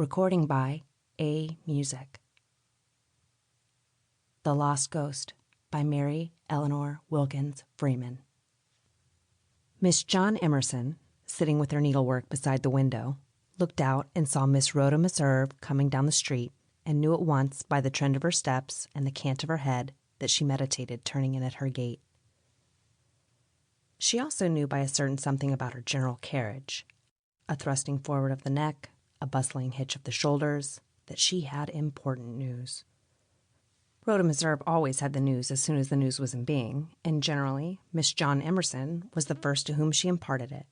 Recording by A. Music. The Lost Ghost by Mary Eleanor Wilkins Freeman. Miss John Emerson, sitting with her needlework beside the window, looked out and saw Miss Rhoda Meserve coming down the street and knew at once by the trend of her steps and the cant of her head that she meditated turning in at her gate. She also knew by a certain something about her general carriage, a thrusting forward of the neck, a bustling hitch of the shoulders, that she had important news. Rhoda Meserve always had the news as soon as the news was in being, and generally, Miss John Emerson was the first to whom she imparted it.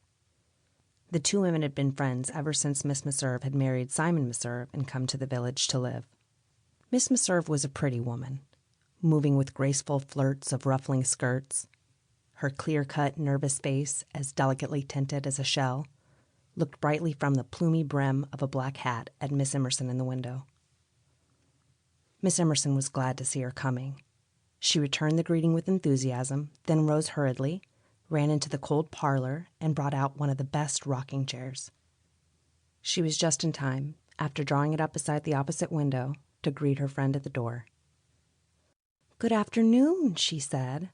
The two women had been friends ever since Miss Meserve had married Simon Meserve and come to the village to live. Miss Meserve was a pretty woman, moving with graceful flirts of ruffling skirts. Her clear-cut, nervous face, as delicately tinted as a shell, looked brightly from the plumy brim of a black hat at Miss Emerson in the window. Miss Emerson was glad to see her coming. She returned the greeting with enthusiasm, then rose hurriedly, ran into the cold parlor, and brought out one of the best rocking chairs. She was just in time, after drawing it up beside the opposite window, to greet her friend at the door. "Good afternoon," she said.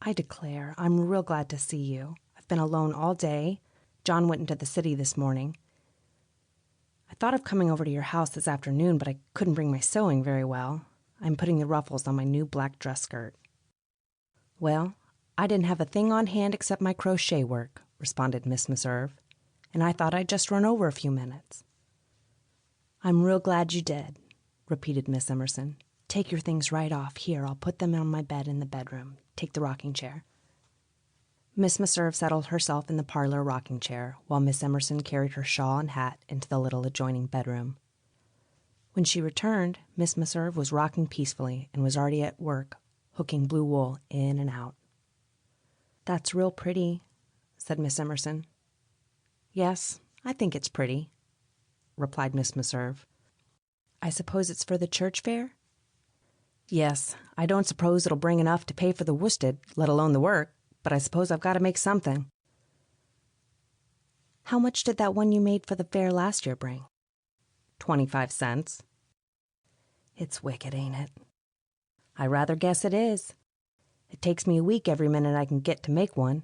"I declare, I'm real glad to see you. I've been alone all day. John went into the city this morning. I thought of coming over to your house this afternoon, but I couldn't bring my sewing very well. I'm putting the ruffles on my new black dress skirt." "Well, I didn't have a thing on hand except my crochet work," responded Miss Meserve, "and I thought I'd just run over a few minutes." "I'm real glad you did," repeated Miss Emerson. "Take your things right off. Here, I'll put them on my bed in the bedroom. Take the rocking chair." Miss Meserve settled herself in the parlor rocking chair, while Miss Emerson carried her shawl and hat into the little adjoining bedroom. When she returned, Miss Meserve was rocking peacefully and was already at work, hooking blue wool in and out. "That's real pretty," said Miss Emerson. "Yes, I think it's pretty," replied Miss Meserve. "I suppose it's for the church fair?" "Yes, I don't suppose it'll bring enough to pay for the worsted, let alone the work, but I suppose I've got to make something." "How much did that one you made for the fair last year bring?" 25 cents. "It's wicked, ain't it?" "I rather guess it is. It takes me a week every minute I can get to make one.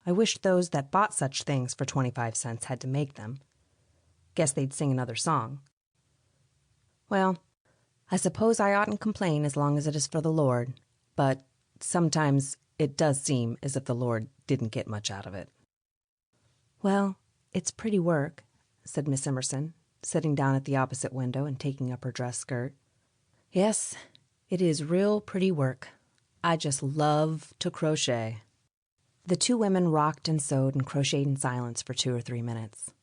I wish those that bought such things for 25 cents had to make them. Guess they'd sing another song. Well, I suppose I oughtn't complain as long as it is for the Lord, but sometimes it does seem as if the Lord didn't get much out of it." "Well, it's pretty work," said Miss Emerson, sitting down at the opposite window and taking up her dress skirt. "Yes, it is real pretty work. I just love to crochet." The two women rocked and sewed and crocheted in silence for 2 or 3 minutes.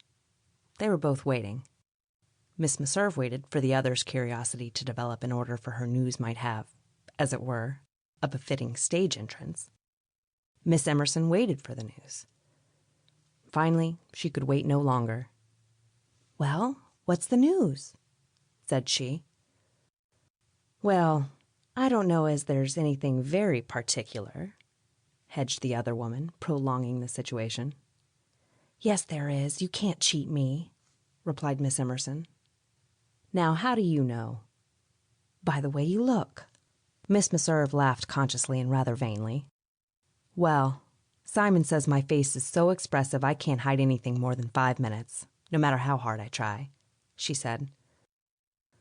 They were both waiting. Miss Meserve waited for the other's curiosity to develop in order for her news might have, as it were, a befitting stage entrance. Miss Emerson waited for the news. Finally, she could wait no longer. "Well, what's the news?" said she. "Well, I don't know as there's anything very particular," hedged the other woman, prolonging the situation. "Yes, there is. You can't cheat me," replied Miss Emerson. "Now, how do you know?" "By the way you look." Miss Meserve laughed consciously and rather vainly. "Well, Simon says my face is so expressive I can't hide anything more than 5 minutes, no matter how hard I try," she said.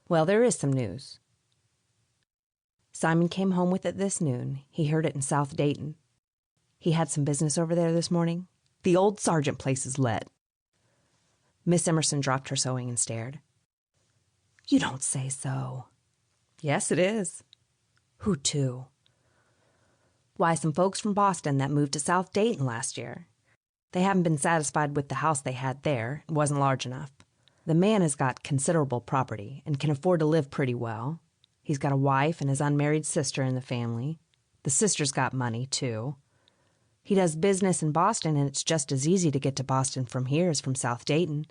"Well, there is some news. Simon came home with it this noon. He heard it in South Dayton. He had some business over there this morning. The old Sargent place is let." Miss Emerson dropped her sewing and stared. "You don't say so." "Yes, it is." "Who to?" "Why, some folks from Boston that moved to South Dayton last year. They haven't been satisfied with the house they had there. It wasn't large enough. The man has got considerable property and can afford to live pretty well. He's got a wife and his unmarried sister in the family. The sister's got money, too. He does business in Boston, and it's just as easy to get to Boston from here as from South Dayton.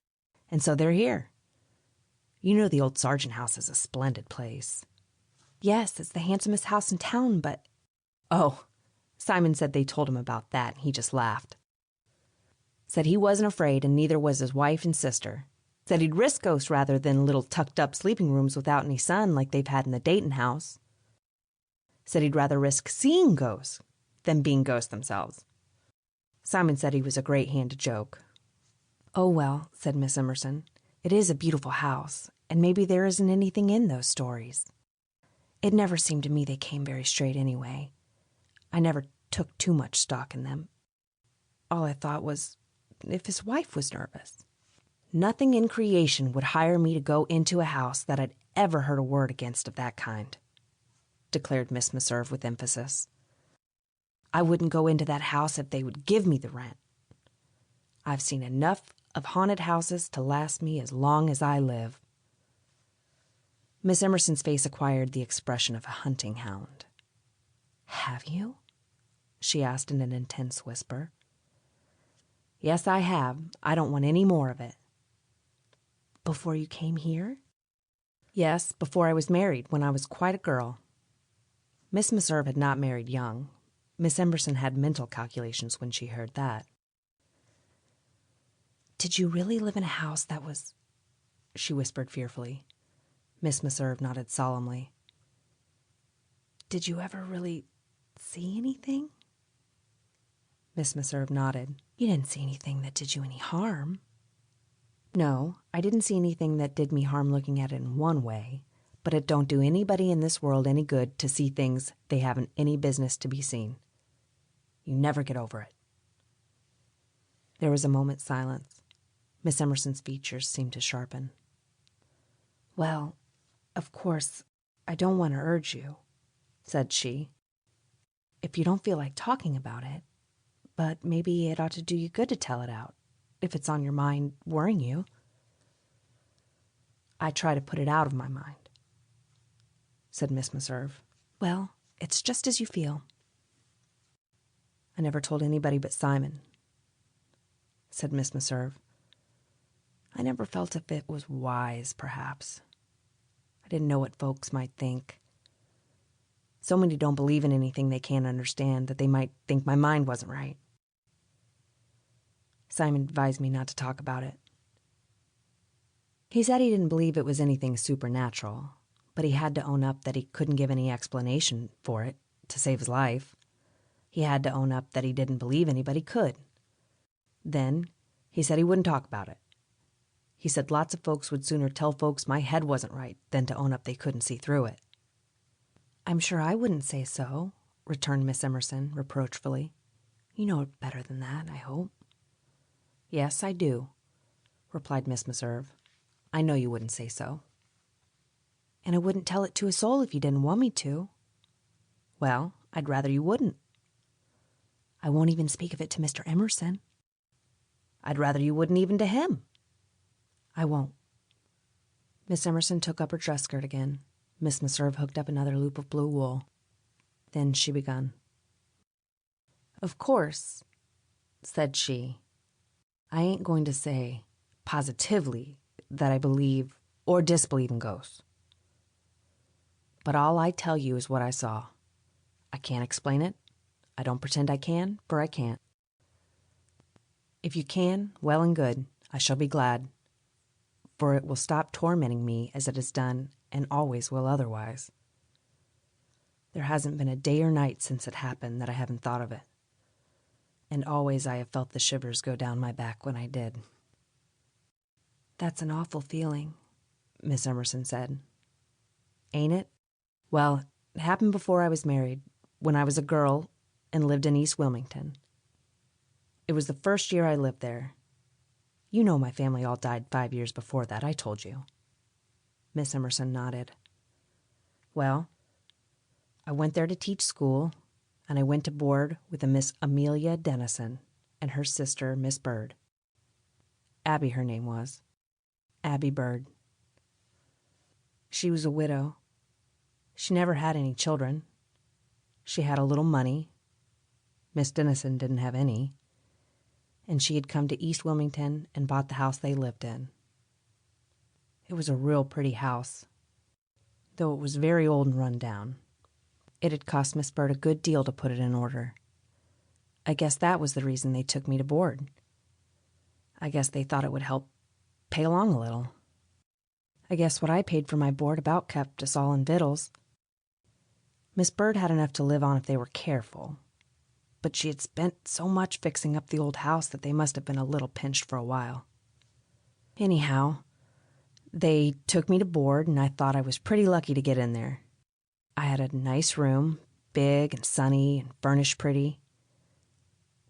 And so they're here. You know the old Sargent house is a splendid place." "Yes, it's the handsomest house in town, but—" "Oh, Simon said they told him about that, and he just laughed. Said he wasn't afraid, and neither was his wife and sister. Said he'd risk ghosts rather than little tucked-up sleeping rooms without any sun like they've had in the Dayton house. Said he'd rather risk seeing ghosts than being ghosts themselves. Simon said he was a great hand to joke. "Oh, well," said Miss Emerson, "it is a beautiful house, and maybe there isn't anything in those stories. It never seemed to me they came very straight anyway. I never took too much stock in them. All I thought was, if his wife was nervous. Nothing in creation would hire me to go into a house that I'd ever heard a word against of that kind," declared Miss Meserve with emphasis. "I wouldn't go into that house if they would give me the rent. I've seen enough of haunted houses to last me as long as I live." Miss Emerson's face acquired the expression of a hunting hound. "Have you?" she asked in an intense whisper. "Yes, I have. I don't want any more of it." "Before you came here?" "Yes, before I was married, when I was quite a girl." Miss Meserve had not married young. Miss Emerson had mental calculations when she heard that. "Did you really live in a house that was—" she whispered fearfully. Miss Meserve nodded solemnly. "Did you ever really see anything?" Miss Meserve nodded. "You didn't see anything that did you any harm?" "No, I didn't see anything that did me harm looking at it in one way, but it don't do anybody in this world any good to see things they haven't any business to be seen. You never get over it." There was a moment's silence. Miss Emerson's features seemed to sharpen. "Well, of course, I don't want to urge you," said she, "if you don't feel like talking about it, but maybe it ought to do you good to tell it out, if it's on your mind worrying you." "I try to put it out of my mind," said Miss Meserve. "Well, it's just as you feel." "I never told anybody but Simon," said Miss Meserve. "I never felt if it was wise, perhaps. I didn't know what folks might think. So many don't believe in anything they can't understand that they might think my mind wasn't right. Simon advised me not to talk about it. He said he didn't believe it was anything supernatural, but he had to own up that he couldn't give any explanation for it to save his life. He had to own up that he didn't believe anybody could. Then he said he wouldn't talk about it. He said lots of folks would sooner tell folks my head wasn't right than to own up they couldn't see through it. "I'm sure I wouldn't say so," returned Miss Emerson reproachfully. "You know it better than that, I hope." "Yes, I do," replied Miss Meserve. "I know you wouldn't say so." "And I wouldn't tell it to a soul if you didn't want me to." "Well, I'd rather you wouldn't." "I won't even speak of it to Mr. Emerson." "I'd rather you wouldn't even to him." "I won't." Miss Emerson took up her dress skirt again. Miss Meserve hooked up another loop of blue wool. Then she begun. "Of course," said she, "I ain't going to say positively that I believe or disbelieve in ghosts. But all I tell you is what I saw. I can't explain it. I don't pretend I can, for I can't. If you can, well and good. I shall be glad, for it will stop tormenting me as it has done and always will otherwise. There hasn't been a day or night since it happened that I haven't thought of it, and always I have felt the shivers go down my back when I did." "That's an awful feeling," Miss Emerson said. "Ain't it? Well, it happened before I was married, when I was a girl and lived in East Wilmington. It was the first year I lived there. You know my family all died 5 years before that, I told you." Miss Emerson nodded. "Well, I went there to teach school, and I went to board with a Miss Amelia Dennison and her sister, Miss Bird. Abby, her name was. Abby Bird. She was a widow. She never had any children. She had a little money. Miss Dennison didn't have any. And she had come to East Wilmington and bought the house they lived in. It was a real pretty house, though it was very old and run down. It had cost Miss Bird a good deal to put it in order. I guess that was the reason they took me to board. I guess they thought it would help pay along a little. I guess what I paid for my board about kept us all in victuals. Miss Bird had enough to live on if they were careful, but she had spent so much fixing up the old house that they must have been a little pinched for a while. Anyhow, they took me to board, and I thought I was pretty lucky to get in there. I had a nice room, big and sunny and furnished pretty.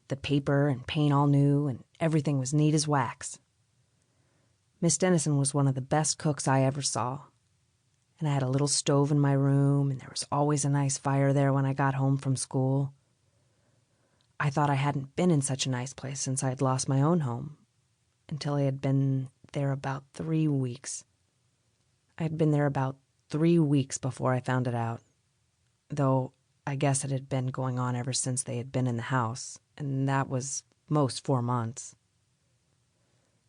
The paper and paint all new, and everything was neat as wax. Miss Dennison was one of the best cooks I ever saw, and I had a little stove in my room, and there was always a nice fire there when I got home from school. I thought I hadn't been in such a nice place since I had lost my own home, until I had been there about 3 weeks. I had been there about 3 weeks before I found it out, though I guess it had been going on ever since they had been in the house, and that was most 4 months.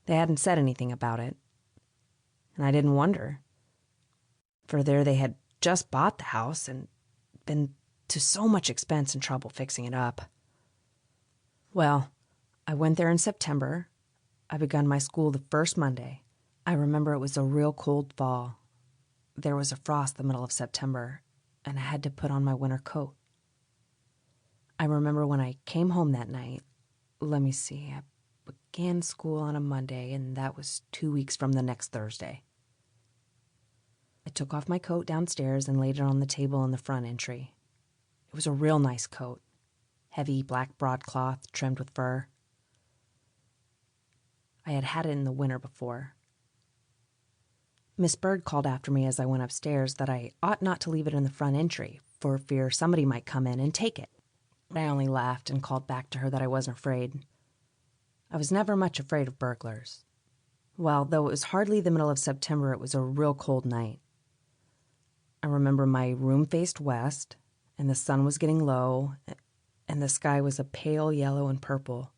They hadn't said anything about it, and I didn't wonder, for there they had just bought the house and been to so much expense and trouble fixing it up. Well, I went there in September. I begun my school the first Monday. I remember it was a real cold fall. There was a frost the middle of September, and I had to put on my winter coat. I remember when I came home that night, I began school on a Monday, and that was 2 weeks from the next Thursday. I took off my coat downstairs and laid it on the table in the front entry. It was a real nice coat, heavy black broadcloth trimmed with fur. I had had it in the winter before. Miss Bird called after me as I went upstairs that I ought not to leave it in the front entry, for fear somebody might come in and take it. I only laughed and called back to her that I wasn't afraid. I was never much afraid of burglars. Well, though it was hardly the middle of September, it was a real cold night. I remember my room faced west, and the sun was getting low, and the sky was a pale yellow and purple,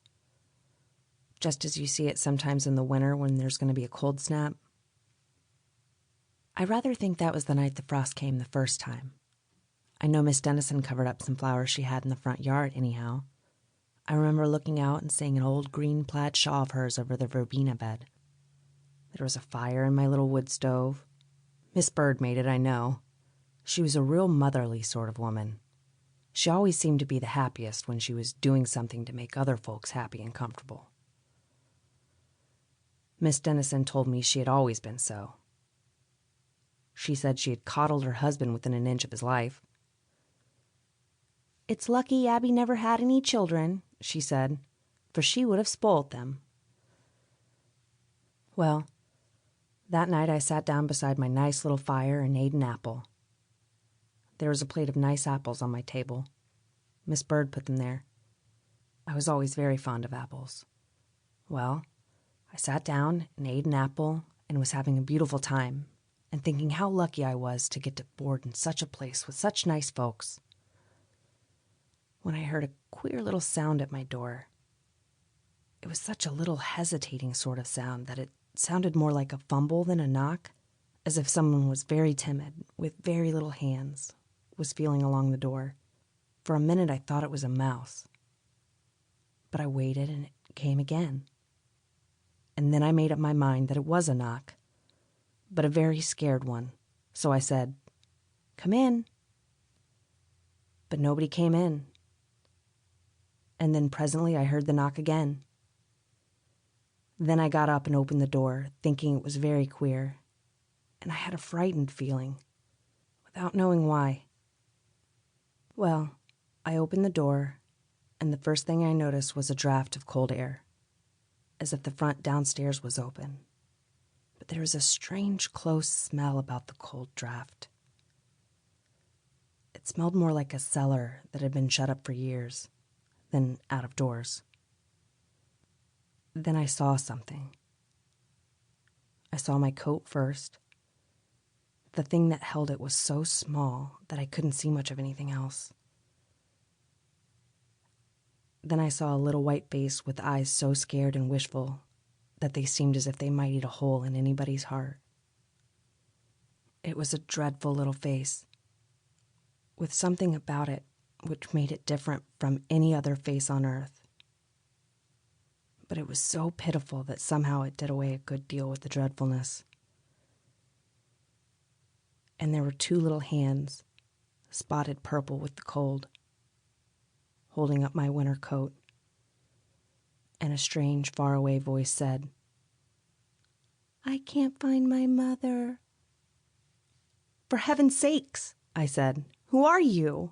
just as you see it sometimes in the winter when there's going to be a cold snap. I rather think that was the night the frost came the first time. I know Miss Dennison covered up some flowers she had in the front yard, anyhow. I remember looking out and seeing an old green plaid shawl of hers over the verbena bed. There was a fire in my little wood stove. Miss Bird made it, I know. She was a real motherly sort of woman. She always seemed to be the happiest when she was doing something to make other folks happy and comfortable. Miss Dennison told me she had always been so. She said she had coddled her husband within an inch of his life. "It's lucky Abby never had any children," she said, "for she would have spoiled them." Well, that night I sat down beside my nice little fire and ate an apple. There was a plate of nice apples on my table. Miss Bird put them there. I was always very fond of apples. Well, I sat down and ate an apple and was having a beautiful time and thinking how lucky I was to get to board in such a place with such nice folks, when I heard a queer little sound at my door. It was such a little hesitating sort of sound that it sounded more like a fumble than a knock, as if someone was very timid, with very little hands, was feeling along the door. For a minute I thought it was a mouse. But I waited and it came again. And then I made up my mind that it was a knock, but a very scared one. So I said, "Come in." But nobody came in. And then presently I heard the knock again. Then I got up and opened the door, thinking it was very queer, and I had a frightened feeling, without knowing why. Well, I opened the door, and the first thing I noticed was a draft of cold air, as if the front downstairs was open. But there was a strange, close smell about the cold draft. It smelled more like a cellar that had been shut up for years than out of doors. Then I saw something. I saw my coat first. The thing that held it was so small that I couldn't see much of anything else. Then I saw a little white face with eyes so scared and wishful that they seemed as if they might eat a hole in anybody's heart. It was a dreadful little face, with something about it which made it different from any other face on earth. but it was so pitiful that somehow it did away a good deal with the dreadfulness. And there were two little hands, spotted purple with the cold, holding up my winter coat. And a strange, faraway voice said, "I can't find my mother." "For heaven's sakes," I said, "who are you?"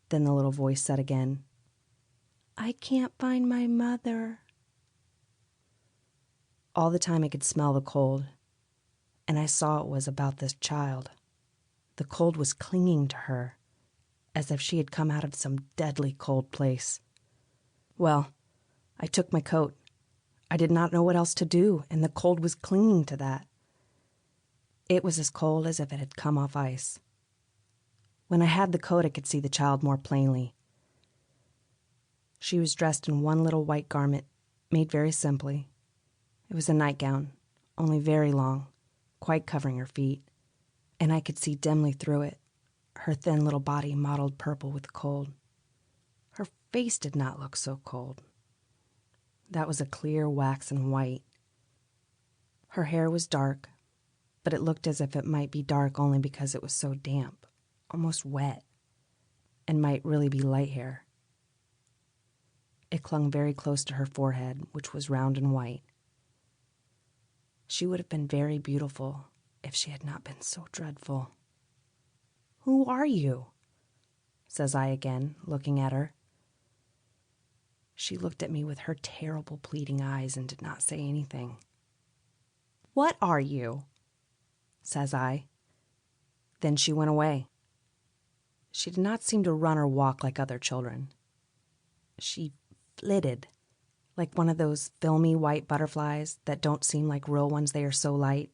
Then the little voice said again, "I can't find my mother." All the time I could smell the cold, and I saw it was about this child. The cold was clinging to her, as if she had come out of some deadly cold place. Well, I took my coat. I did not know what else to do, and the cold was clinging to that. It was as cold as if it had come off ice. When I had the coat, I could see the child more plainly. She was dressed in one little white garment, made very simply. It was a nightgown, only very long, quite covering her feet, and I could see dimly through it, her thin little body mottled purple with the cold. Her face did not look so cold. That was a clear waxen white. Her hair was dark, but it looked as if it might be dark only because it was so damp, almost wet, and might really be light hair. It clung very close to her forehead, which was round and white. She would have been very beautiful if she had not been so dreadful. "Who are you?" says I again, looking at her. She looked at me with her terrible pleading eyes and did not say anything. "What are you?" says I. Then she went away. She did not seem to run or walk like other children. She flitted, like one of those filmy white butterflies that don't seem like real ones, they are so light,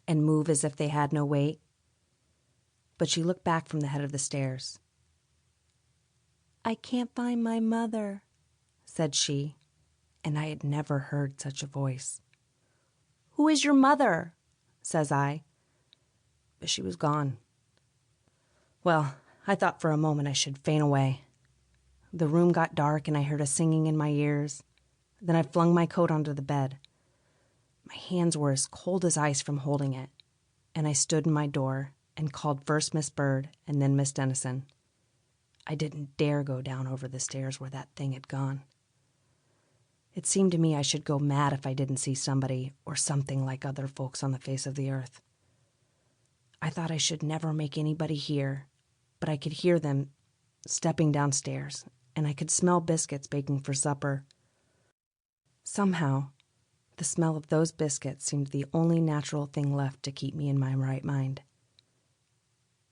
and move as if they had no weight. But she looked back from the head of the stairs. "I can't find my mother," said she, and I had never heard such a voice. "Who is your mother?" says I. But she was gone. Well, I thought for a moment I should faint away. The room got dark and I heard a singing in my ears. Then I flung my coat onto the bed. My hands were as cold as ice from holding it, and I stood in my door and called first Miss Bird and then Miss Dennison. I didn't dare go down over the stairs where that thing had gone. It seemed to me I should go mad if I didn't see somebody or something like other folks on the face of the earth. I thought I should never make anybody hear, but I could hear them stepping downstairs, and I could smell biscuits baking for supper. Somehow, the smell of those biscuits seemed the only natural thing left to keep me in my right mind.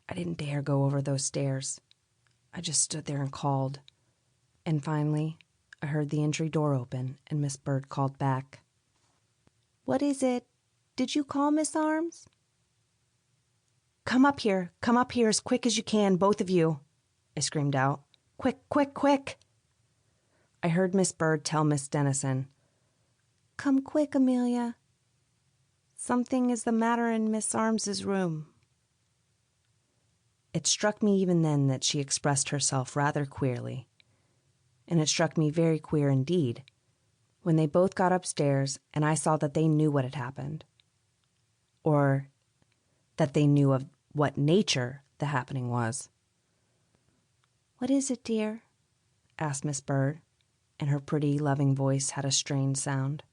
I didn't dare go over those stairs. I just stood there and called. And finally, I heard the entry door open, and Miss Bird called back. "What is it? Did you call, Miss Arms?" Come up here as quick as you can, both of you," I screamed out. "Quick, quick, quick!" I heard Miss Bird tell Miss Dennison, "Come quick, Amelia. Something is the matter in Miss Arms's room." It struck me even then that she expressed herself rather queerly, and it struck me very queer indeed when they both got upstairs and I saw that they knew what had happened, or that they knew of what nature the happening was. "What is it, dear?" asked Miss Bird, and her pretty, loving voice had a strange sound.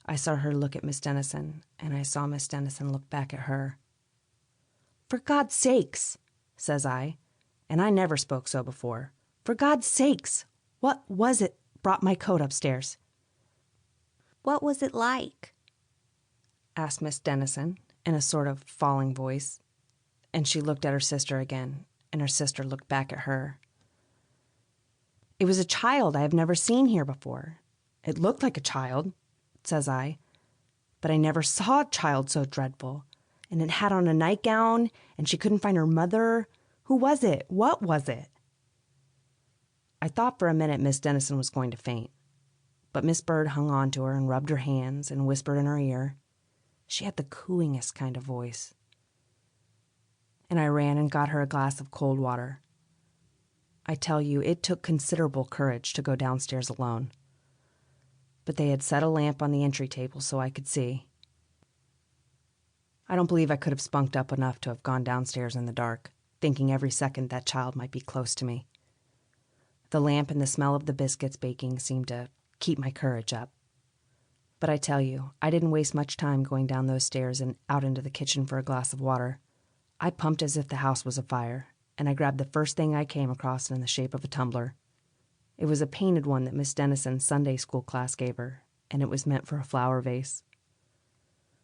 I saw her look at Miss Dennison, and I saw Miss Dennison look back at her. "For God's sakes," says I, and I never spoke so before. "For God's sakes, what was it brought my coat upstairs?" "What was it like?" asked Miss Dennison in a sort of falling voice, and she looked at her sister again, and her sister looked back at her. "It was a child I have never seen here before. It looked like a child," says I, "but I never saw a child so dreadful. And it had on a nightgown, and she couldn't find her mother. Who was it? What was it?" I thought for a minute Miss Dennison was going to faint, but Miss Bird hung on to her and rubbed her hands and whispered in her ear. She had the cooingest kind of voice. And I ran and got her a glass of cold water. I tell you, it took considerable courage to go downstairs alone. but they had set a lamp on the entry table so I could see. I don't believe I could have spunked up enough to have gone downstairs in the dark, thinking every second that child might be close to me. The lamp and the smell of the biscuits baking seemed to keep my courage up. But I tell you, I didn't waste much time going down those stairs and out into the kitchen for a glass of water. I pumped as if the house was afire, and I grabbed the first thing I came across in the shape of a tumbler. It was a painted one that Miss Dennison's Sunday school class gave her, and it was meant for a flower vase.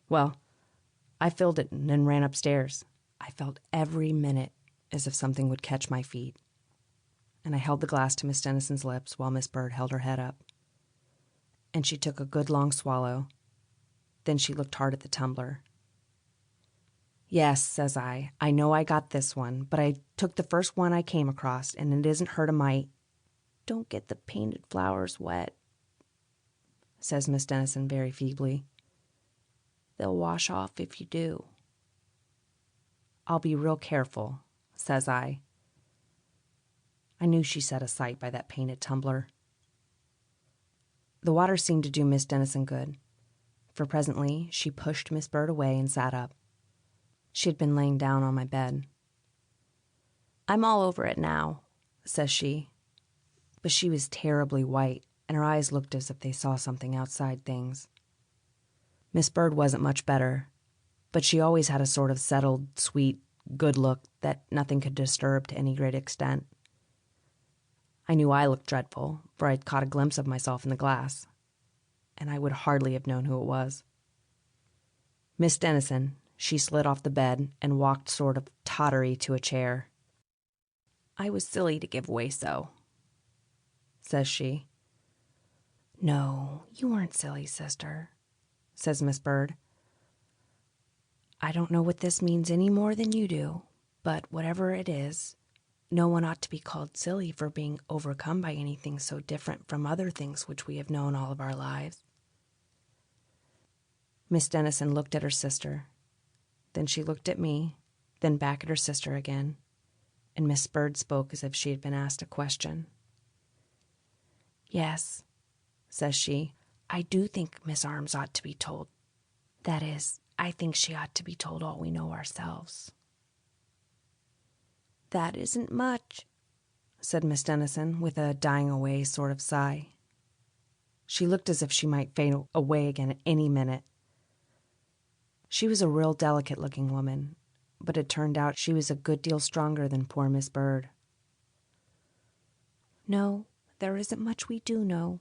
Well, I filled it and then ran upstairs. I felt every minute as if something would catch my feet. And I held the glass to Miss Dennison's lips while Miss Bird held her head up. And she took a good long swallow. Then she looked hard at the tumbler. "Yes," says I know I got this one, but I took the first one I came across, and it isn't hurt a mite." "Don't get the painted flowers wet," says Miss Dennison very feebly. "They'll wash off if you do." "I'll be real careful," says I. I knew she set a sight by that painted tumbler. The water seemed to do Miss Dennison good, for presently she pushed Miss Bird away and sat up. She had been laying down on my bed. "I'm all over it now," says she. But she was terribly white, and her eyes looked as if they saw something outside things. Miss Bird wasn't much better, but she always had a sort of settled, sweet, good look that nothing could disturb to any great extent. I knew I looked dreadful, for I'd caught a glimpse of myself in the glass, and I would hardly have known who it was. Miss Dennison, she slid off the bed and walked sort of tottery to a chair. "I was silly to give way so," says she. "No, you weren't silly, sister," says Miss Bird. "I don't know what this means any more than you do, but whatever it is, no one ought to be called silly for being overcome by anything so different from other things which we have known all of our lives." Miss Dennison looked at her sister. Then she looked at me, then back at her sister again, and Miss Bird spoke as if she had been asked a question. "Yes," says she, "I do think Miss Arms ought to be told. That is, I think she ought to be told all we know ourselves." "That isn't much," said Miss Dennison, with a dying-away sort of sigh. She looked as if she might fade away again at any minute. She was a real delicate-looking woman, but it turned out she was a good deal stronger than poor Miss Bird. "No, there isn't much we do know,"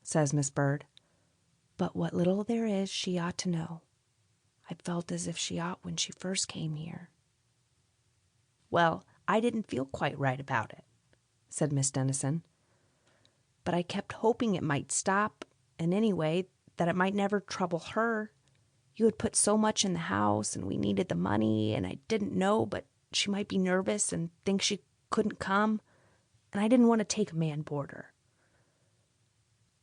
says Miss Bird. "But what little there is, she ought to know. I felt as if she ought when she first came here." "Well, I didn't feel quite right about it," said Miss Dennison. "But I kept hoping it might stop, and anyway, that it might never trouble her. You had put so much in the house, and we needed the money, and I didn't know but she might be nervous and think she couldn't come, and I didn't want to take a man boarder.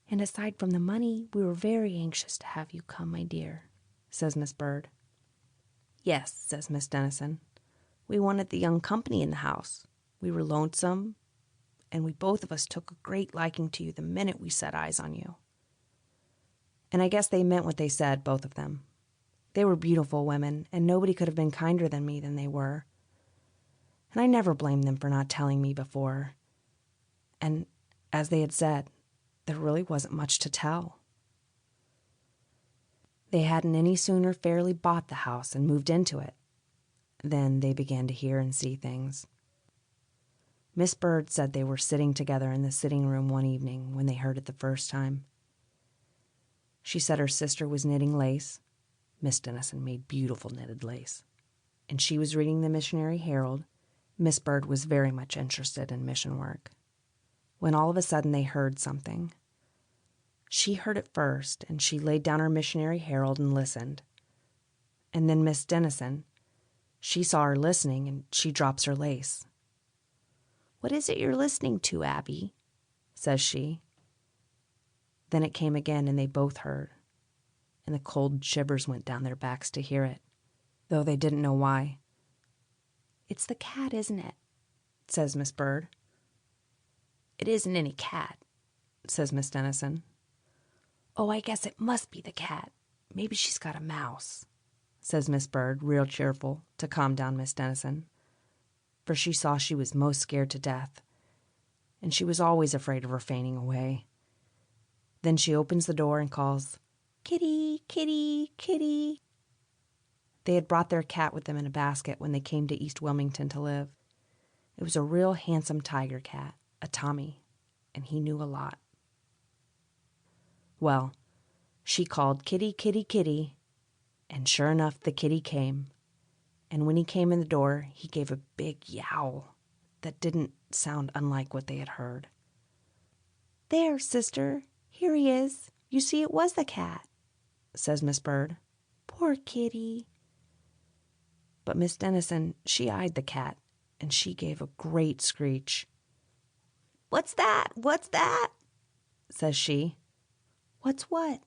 And aside from the money, we were very anxious to have you come, my dear," says Miss Bird. "Yes," says Miss Dennison. "We wanted the young company in the house. We were lonesome, and we both of us took a great liking to you the minute we set eyes on you." And I guess they meant what they said, both of them. They were beautiful women, and nobody could have been kinder than me than they were. And I never blamed them for not telling me before. And, as they had said, there really wasn't much to tell. They hadn't any sooner fairly bought the house and moved into it. Then they began to hear and see things. Miss Bird said they were sitting together in the sitting room one evening when they heard it the first time. She said her sister was knitting lace. Miss Dennison made beautiful knitted lace. And she was reading the Missionary Herald. Miss Bird was very much interested in mission work. When all of a sudden they heard something. She heard it first, and she laid down her Missionary Herald and listened. And then Miss Dennison, she saw her listening, and she drops her lace. "What is it you're listening to, Abby?" says she. Then it came again, and they both heard, and the cold shivers went down their backs to hear it, though they didn't know why. "It's the cat, isn't it?" says Miss Bird. "It isn't any cat," says Miss Dennison. "Oh, I guess it must be the cat. Maybe she's got a mouse," says Miss Bird, real cheerful, to calm down Miss Dennison. For she saw she was most scared to death, and she was always afraid of her fainting away. Then she opens the door and calls, "Kitty, kitty, kitty." They had brought their cat with them in a basket when they came to East Wilmington to live. It was a real handsome tiger cat, a Tommy, and he knew a lot. Well, she called, "Kitty, kitty, kitty," and sure enough the kitty came. And when he came in the door, he gave a big yowl that didn't sound unlike what they had heard. "There, sister, here he is. You see, it was the cat," says Miss Bird. "Poor kitty." But Miss Dennison, she eyed the cat, and she gave a great screech. "What's that? What's that?" says she. "What's what?"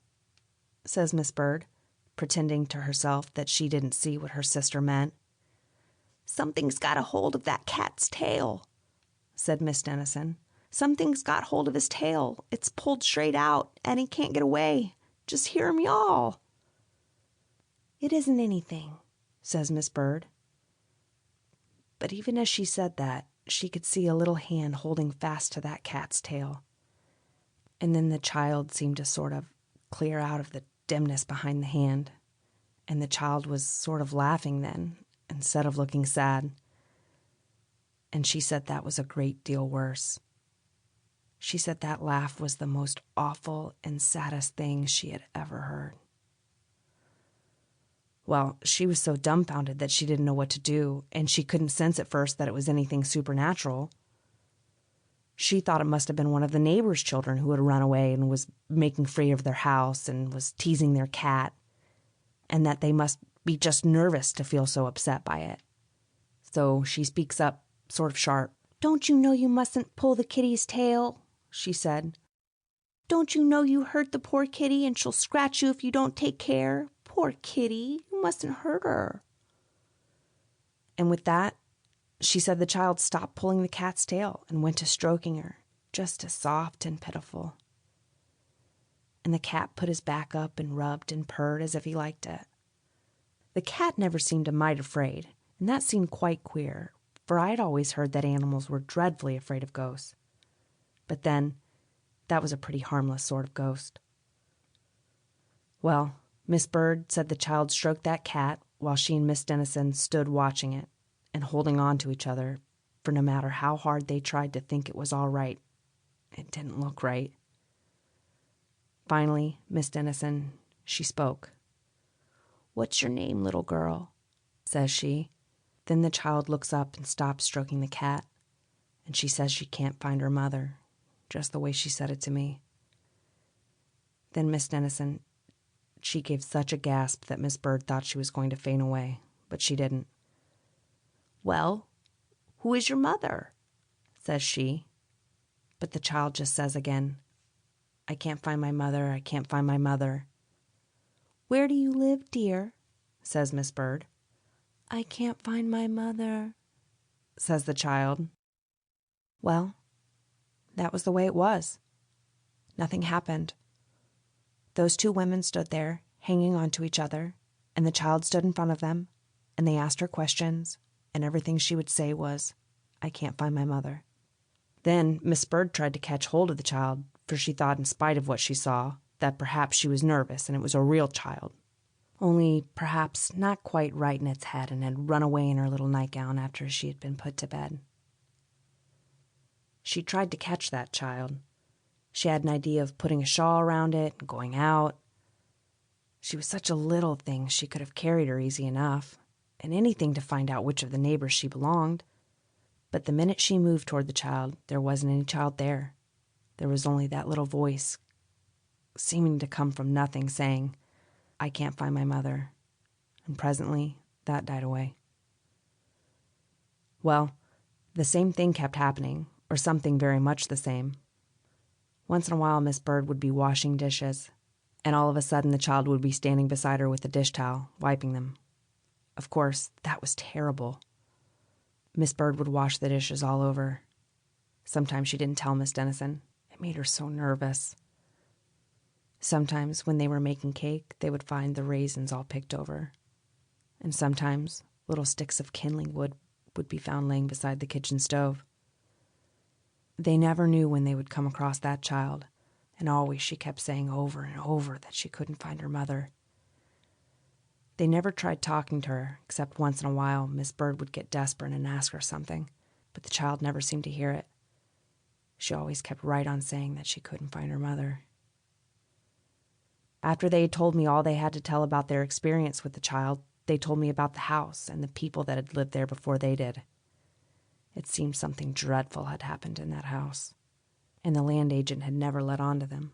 says Miss Bird, pretending to herself that she didn't see what her sister meant. "Something's got a hold of that cat's tail," said Miss Dennison. "Something's got hold of his tail. It's pulled straight out, and he can't get away. Just hear him yawl." "It isn't anything," says Miss Bird. But even as she said that, she could see a little hand holding fast to that cat's tail. And then the child seemed to sort of clear out of the dimness behind the hand, and the child was sort of laughing then, instead of looking sad. And she said that was a great deal worse. She said that laugh was the most awful and saddest thing she had ever heard. Well, she was so dumbfounded that she didn't know what to do, and she couldn't sense at first that it was anything supernatural. She thought it must have been one of the neighbors' children who had run away and was making free of their house and was teasing their cat, and that they must be just nervous to feel so upset by it. So she speaks up, sort of sharp. "Don't you know you mustn't pull the kitty's tail?" she said. "Don't you know you hurt the poor kitty and she'll scratch you if you don't take care? Poor kitty, you mustn't hurt her." And with that, she said the child stopped pulling the cat's tail and went to stroking her, just as soft and pitiful. And the cat put his back up and rubbed and purred as if he liked it. The cat never seemed a mite afraid, and that seemed quite queer, for I'd always heard that animals were dreadfully afraid of ghosts. But then, that was a pretty harmless sort of ghost. Well, Miss Bird said the child stroked that cat while she and Miss Dennison stood watching it and holding on to each other, for no matter how hard they tried to think it was all right, it didn't look right. Finally, Miss Dennison, she spoke. "What's your name, little girl?" says she. Then the child looks up and stops stroking the cat, and she says she can't find her mother, just the way she said it to me. Then Miss Dennison, she gave such a gasp that Miss Bird thought she was going to faint away, but she didn't. "Well, who is your mother?" says she. But the child just says again, "I can't find my mother, I can't find my mother." "Where do you live, dear?" says Miss Bird. "I can't find my mother," says the child. Well, that was the way it was. Nothing happened. Those two women stood there, hanging on to each other, and the child stood in front of them, and they asked her questions, and everything she would say was, "I can't find my mother." Then Miss Bird tried to catch hold of the child, for she thought, in spite of what she saw, that perhaps she was nervous and it was a real child, only perhaps not quite right in its head and had run away in her little nightgown after she had been put to bed. She tried to catch that child. She had an idea of putting a shawl around it and going out. She was such a little thing she could have carried her easy enough, and anything to find out which of the neighbors she belonged. But the minute she moved toward the child, there wasn't any child there. There was only that little voice, seeming to come from nothing, saying, "I can't find my mother." And presently, that died away. Well, the same thing kept happening, or something very much the same. Once in a while, Miss Bird would be washing dishes, and all of a sudden the child would be standing beside her with a dish towel, wiping them. Of course, that was terrible. Miss Bird would wash the dishes all over. Sometimes she didn't tell Miss Dennison. It made her so nervous. Sometimes when they were making cake, they would find the raisins all picked over. And sometimes little sticks of kindling wood would be found laying beside the kitchen stove. They never knew when they would come across that child, and always she kept saying over and over that she couldn't find her mother. They never tried talking to her, except once in a while Miss Bird would get desperate and ask her something, but the child never seemed to hear it. She always kept right on saying that she couldn't find her mother. After they had told me all they had to tell about their experience with the child, they told me about the house and the people that had lived there before they did. It seemed something dreadful had happened in that house, and the land agent had never let on to them.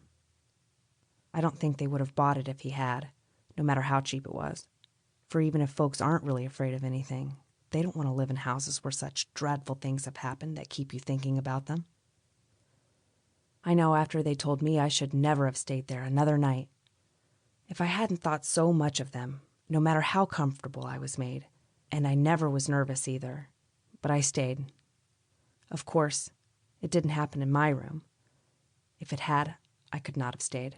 I don't think they would have bought it if he had, no matter how cheap it was. For even if folks aren't really afraid of anything, they don't want to live in houses where such dreadful things have happened that keep you thinking about them. I know after they told me I should never have stayed there another night. If I hadn't thought so much of them, no matter how comfortable I was made, and I never was nervous either, but I stayed. Of course, it didn't happen in my room. If it had, I could not have stayed.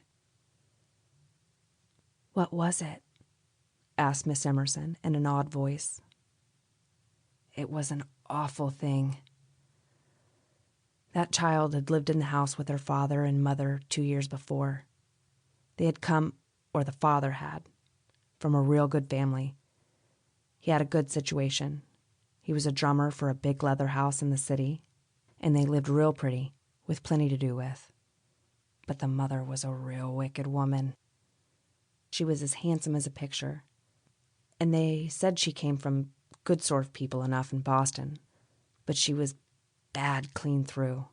"What was it?" asked Miss Emerson in an odd voice. "It was an awful thing. That child had lived in the house with her father and mother 2 years before. They had come, or the father had, from a real good family. He had a good situation. He was a drummer for a big leather house in the city, and they lived real pretty, with plenty to do with. But the mother was a real wicked woman. She was as handsome as a picture, and they said she came from good sort of people enough in Boston, but she was bad clean through,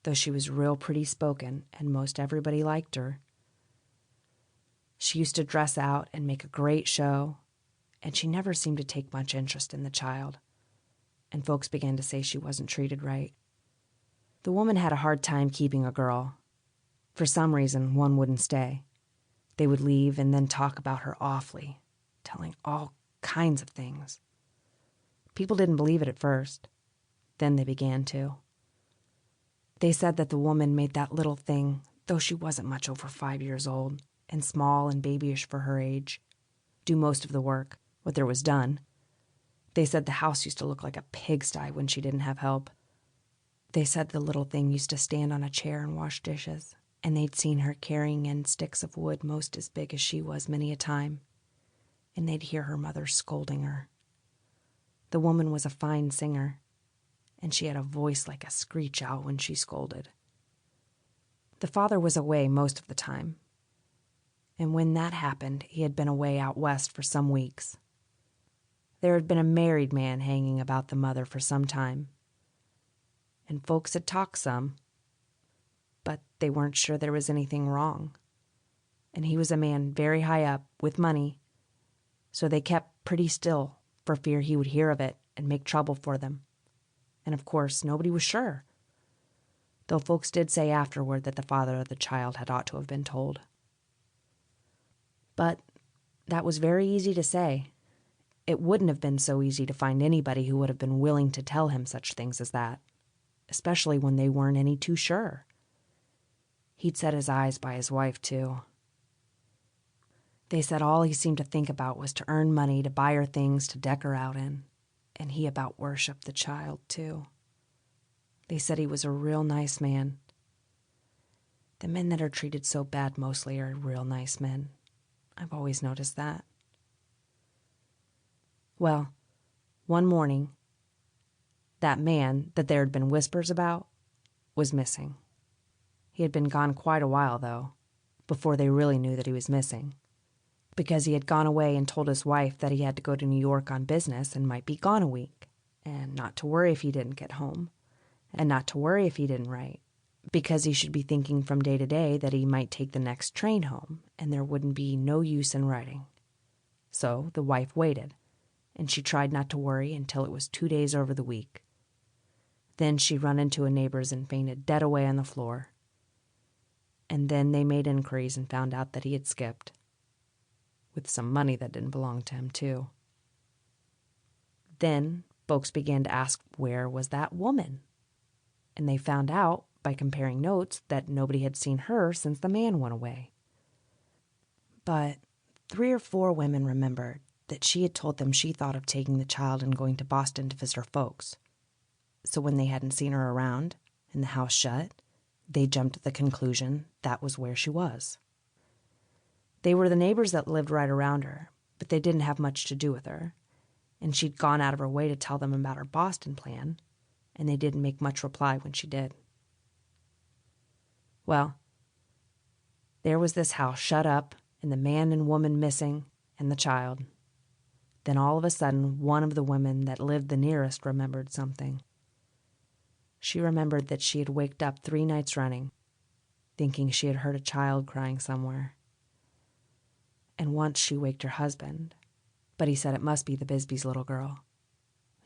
though she was real pretty spoken and most everybody liked her. She used to dress out and make a great show, and she never seemed to take much interest in the child, and folks began to say she wasn't treated right. The woman had a hard time keeping a girl. For some reason, one wouldn't stay. They would leave and then talk about her awfully, telling all kinds of things. People didn't believe it at first. Then they began to. They said that the woman made that little thing, though she wasn't much over 5 years old, and small and babyish for her age, do most of the work, what there was done. They said the house used to look like a pigsty when she didn't have help. They said the little thing used to stand on a chair and wash dishes, and they'd seen her carrying in sticks of wood most as big as she was many a time, and they'd hear her mother scolding her. The woman was a fine singer, and she had a voice like a screech owl when she scolded. The father was away most of the time, and when that happened, he had been away out west for some weeks. There had been a married man hanging about the mother for some time, and folks had talked some, but they weren't sure there was anything wrong. And he was a man very high up, with money, so they kept pretty still for fear he would hear of it and make trouble for them. And of course, nobody was sure, though folks did say afterward that the father of the child had ought to have been told. But that was very easy to say. It wouldn't have been so easy to find anybody who would have been willing to tell him such things as that, especially when they weren't any too sure. He'd set his eyes by his wife, too. They said all he seemed to think about was to earn money to buy her things to deck her out in, and he about worshipped the child, too. They said he was a real nice man. The men that are treated so bad mostly are real nice men. I've always noticed that. Well, one morning, that man that there had been whispers about was missing. He had been gone quite a while, though, before they really knew that he was missing, because he had gone away and told his wife that he had to go to New York on business and might be gone a week, and not to worry if he didn't get home, and not to worry if he didn't write, because he should be thinking from day to day that he might take the next train home, and there wouldn't be no use in writing. So the wife waited, and she tried not to worry until it was 2 days over the week. Then she run into a neighbor's and fainted dead away on the floor. And then they made inquiries and found out that he had skipped, with some money that didn't belong to him, too. Then folks began to ask where was that woman, and they found out by comparing notes that nobody had seen her since the man went away. But 3 or 4 women remembered that she had told them she thought of taking the child and going to Boston to visit her folks. So when they hadn't seen her around and the house shut, they jumped to the conclusion that was where she was. They were the neighbors that lived right around her, but they didn't have much to do with her, and she'd gone out of her way to tell them about her Boston plan, and they didn't make much reply when she did. Well, there was this house shut up, and the man and woman missing, and the child. Then all of a sudden, one of the women that lived the nearest remembered something. She remembered that she had waked up 3 nights running, thinking she had heard a child crying somewhere. And once she waked her husband, but he said it must be the Bisbee's little girl,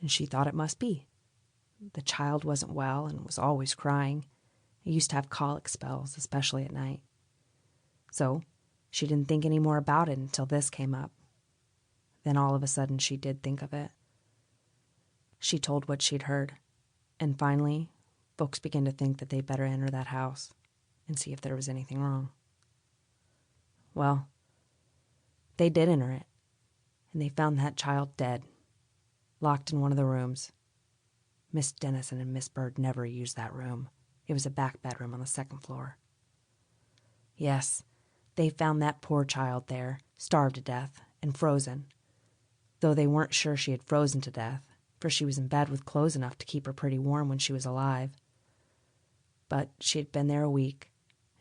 and she thought it must be. The child wasn't well and was always crying. It used to have colic spells, especially at night. So she didn't think any more about it until this came up. Then all of a sudden she did think of it. She told what she'd heard, and finally folks began to think that they'd better enter that house and see if there was anything wrong. Well, they did enter it, and they found that child dead, locked in one of the rooms. Miss Dennison and Miss Bird never used that room. It was a back bedroom on the 2nd floor. Yes, they found that poor child there, starved to death and frozen, though they weren't sure she had frozen to death, for she was in bed with clothes enough to keep her pretty warm when she was alive. But she had been there a week,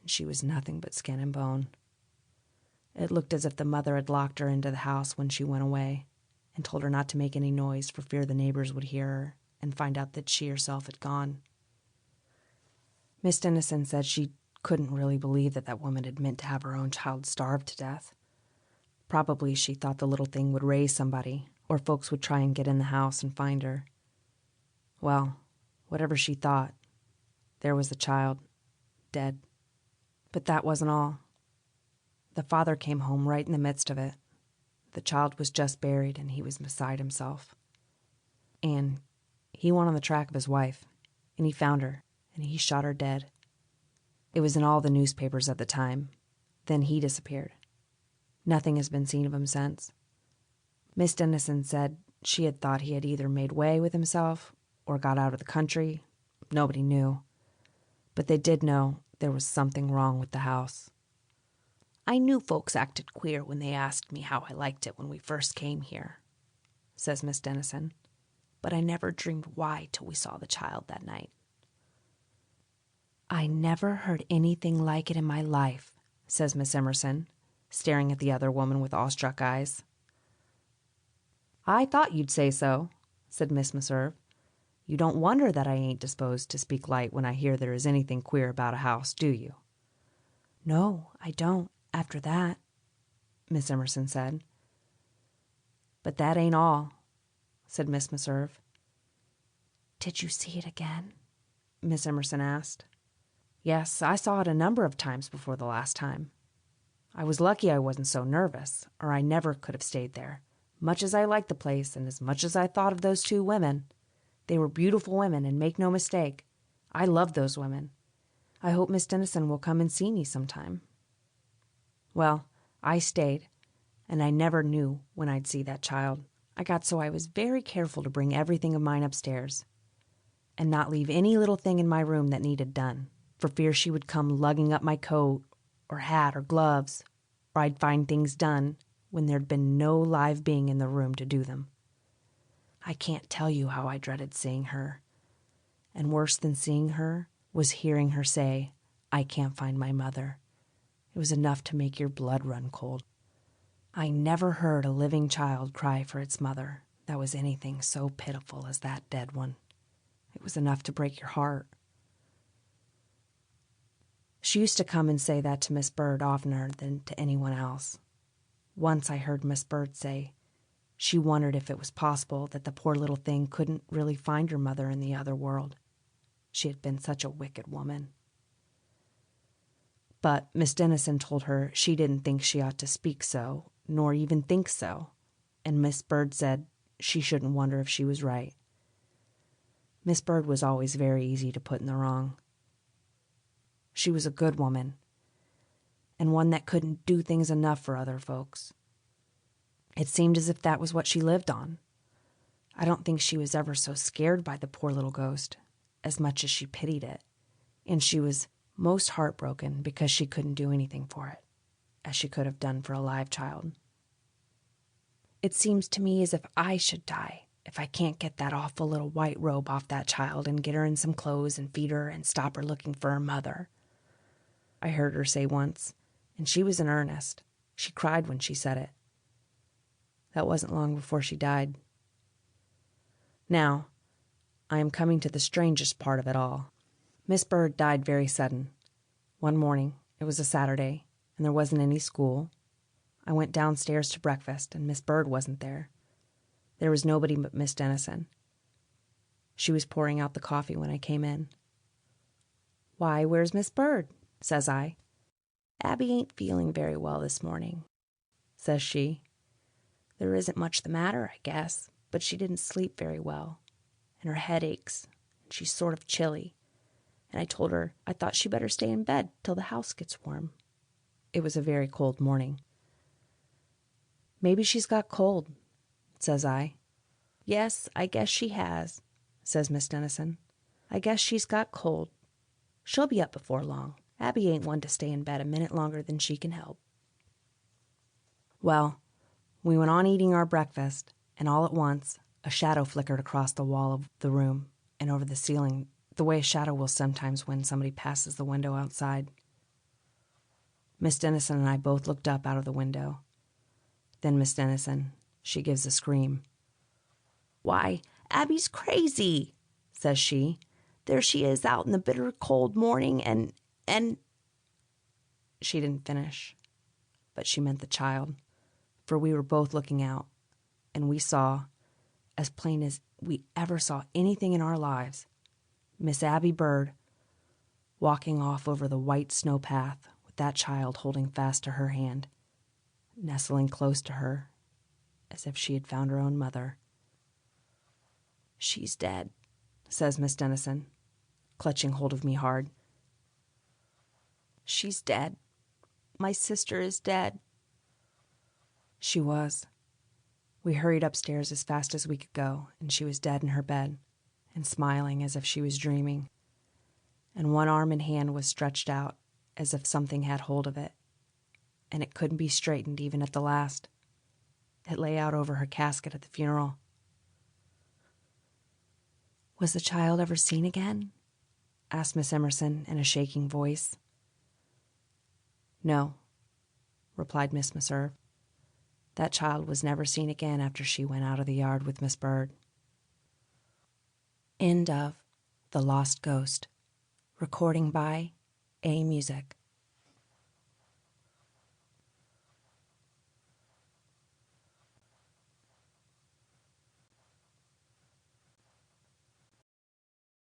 and she was nothing but skin and bone. It looked as if the mother had locked her into the house when she went away and told her not to make any noise for fear the neighbors would hear her and find out that she herself had gone. Miss Dennison said she couldn't really believe that woman had meant to have her own child starved to death. Probably she thought the little thing would raise somebody, or folks would try and get in the house and find her. Well, whatever she thought, there was the child, dead. But that wasn't all. The father came home right in the midst of it. The child was just buried, and he was beside himself. And he went on the track of his wife, and he found her, and he shot her dead. It was in all the newspapers at the time. Then he disappeared. Nothing has been seen of him since. Miss Dennison said she had thought he had either made way with himself or got out of the country. Nobody knew. But they did know there was something wrong with the house. I knew folks acted queer when they asked me how I liked it when we first came here, says Miss Dennison, but I never dreamed why till we saw the child that night. I never heard anything like it in my life, says Miss Emerson, staring at the other woman with awestruck eyes. I thought you'd say so, said Miss Meserve. You don't wonder that I ain't disposed to speak light when I hear there is anything queer about a house, do you? No, I don't, after that, Miss Emerson said. But that ain't all, said Miss Meserve. Did you see it again? Miss Emerson asked. Yes, I saw it a number of times before the last time. I was lucky I wasn't so nervous, or I never could have stayed there. Much as I liked the place and as much as I thought of those 2 women, they were beautiful women, and make no mistake, I loved those women. I hope Miss Dennison will come and see me sometime. Well, I stayed, and I never knew when I'd see that child. I got so I was very careful to bring everything of mine upstairs and not leave any little thing in my room that needed done, for fear she would come lugging up my coat or hat or gloves, or I'd find things done when there'd been no live being in the room to do them. I can't tell you how I dreaded seeing her, and worse than seeing her was hearing her say, I can't find my mother. It was enough to make your blood run cold. I never heard a living child cry for its mother that was anything so pitiful as that dead one. It was enough to break your heart. She used to come and say that to Miss Bird oftener than to anyone else. Once I heard Miss Bird say she wondered if it was possible that the poor little thing couldn't really find her mother in the other world. She had been such a wicked woman. But Miss Dennison told her she didn't think she ought to speak so, nor even think so, and Miss Bird said she shouldn't wonder if she was right. Miss Bird was always very easy to put in the wrong. She was a good woman, and one that couldn't do things enough for other folks. It seemed as if that was what she lived on. I don't think she was ever so scared by the poor little ghost, as much as she pitied it, and she was most heartbroken because she couldn't do anything for it, as she could have done for a live child. It seems to me as if I should die if I can't get that awful little white robe off that child and get her in some clothes and feed her and stop her looking for her mother, I heard her say once, and she was in earnest. She cried when she said it. That wasn't long before she died. Now, I am coming to the strangest part of it all. Miss Bird died very sudden. One morning, it was a Saturday, and there wasn't any school. I went downstairs to breakfast, and Miss Bird wasn't there. There was nobody but Miss Dennison. She was pouring out the coffee when I came in. "Why, where's Miss Bird?" says I. "Abby ain't feeling very well this morning," says she. "There isn't much the matter, I guess, but she didn't sleep very well, and her head aches, and she's sort of chilly, and I told her I thought she better stay in bed till the house gets warm." It was a very cold morning. "Maybe she's got cold," says I. "Yes, I guess she has," says Miss Dennison. "I guess she's got cold. She'll be up before long. Abby ain't one to stay in bed a minute longer than she can help." Well, we went on eating our breakfast, and all at once a shadow flickered across the wall of the room and over the ceiling, the way a shadow will sometimes when somebody passes the window outside. Miss Dennison and I both looked up out of the window. Then Miss Dennison, she gives a scream. "Why, Abby's crazy," says she. "There she is out in the bitter cold morning and... She didn't finish, but she meant the child, for we were both looking out, and we saw, as plain as we ever saw anything in our lives, Miss Abby Bird walking off over the white snow path with that child holding fast to her hand, nestling close to her as if she had found her own mother. "She's dead," says Miss Dennison, clutching hold of me hard. "She's dead. My sister is dead." She was. We hurried upstairs as fast as we could go, and she was dead in her bed, and smiling as if she was dreaming. And one arm and hand was stretched out as if something had hold of it, and it couldn't be straightened even at the last. It lay out over her casket at the funeral. "Was the child ever seen again?" asked Miss Emerson in a shaking voice. "No," replied Miss Meserve. "That child was never seen again after she went out of the yard with Miss Bird." End of The Lost Ghost. Recording by A Music.